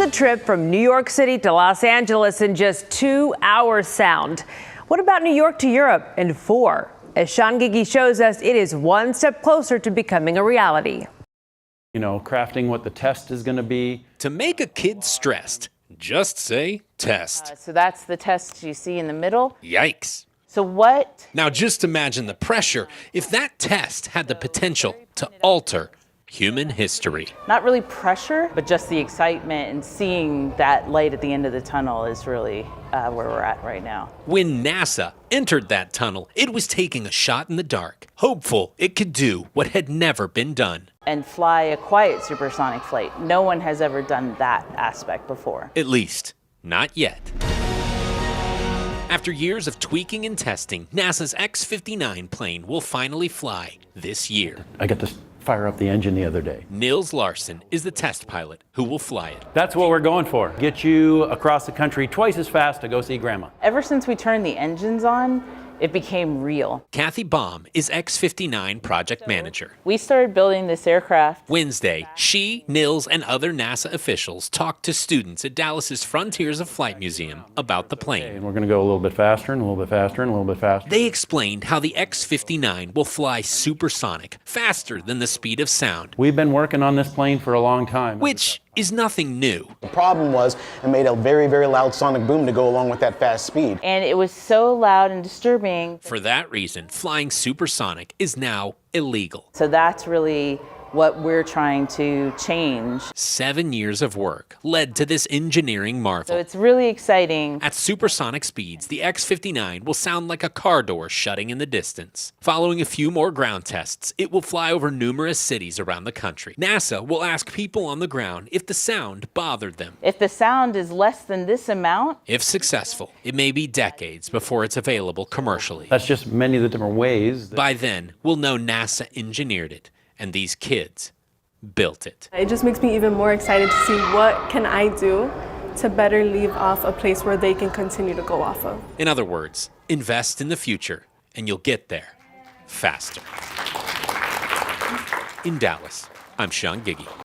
a trip from New York City to Los Angeles in just 2 hours sound. What about New York to Europe in 4? As Sean Gigi shows us, it is one step closer to becoming a reality. You know, crafting what the test is going to be. To make a kid stressed, just say test. So that's the test you see in the middle. Yikes. So what? Now just imagine the pressure if that test had the potential to alter human history. Not really pressure, but just the excitement and seeing that light at the end of the tunnel is really where we're at right now. When NASA entered that tunnel, it was taking a shot in the dark, hopeful it could do what had never been done. And fly a quiet supersonic flight. No one has ever done that aspect before. At least, not yet. After years of tweaking and testing, NASA's X-59 plane will finally fly this year. I got to fire up the engine the other day. Nils Larson is the test pilot who will fly it. That's what we're going for. Get you across the country twice as fast to go see Grandma. Ever since we turned the engines on, it became real. Kathy Baum is X-59 project manager. We started building this aircraft. Wednesday, she, Nils, and other NASA officials talked to students at Dallas's Frontiers of Flight Museum about the plane. And we're going to go a little bit faster and a little bit faster and a little bit faster. They explained how the X-59 will fly supersonic, faster than the speed of sound. We've been working on this plane for a long time. Which is nothing new. The problem was it made a very, very loud sonic boom to go along with that fast speed. And it was so loud and disturbing. For that reason, flying supersonic is now illegal. So that's really what we're trying to change. 7 years of work led to this engineering marvel. So it's really exciting. At supersonic speeds, the X-59 will sound like a car door shutting in the distance. Following a few more ground tests, it will fly over numerous cities around the country. NASA will ask people on the ground if the sound bothered them. If the sound is less than this amount, If successful, it may be decades before it's available commercially. That's just many of the different ways. By then, we'll know NASA engineered it, and these kids built it. It just makes me even more excited to see what can I do to better leave off a place where they can continue to go off of. In other words, invest in the future, and you'll get there faster. In Dallas, I'm Sean Gigi.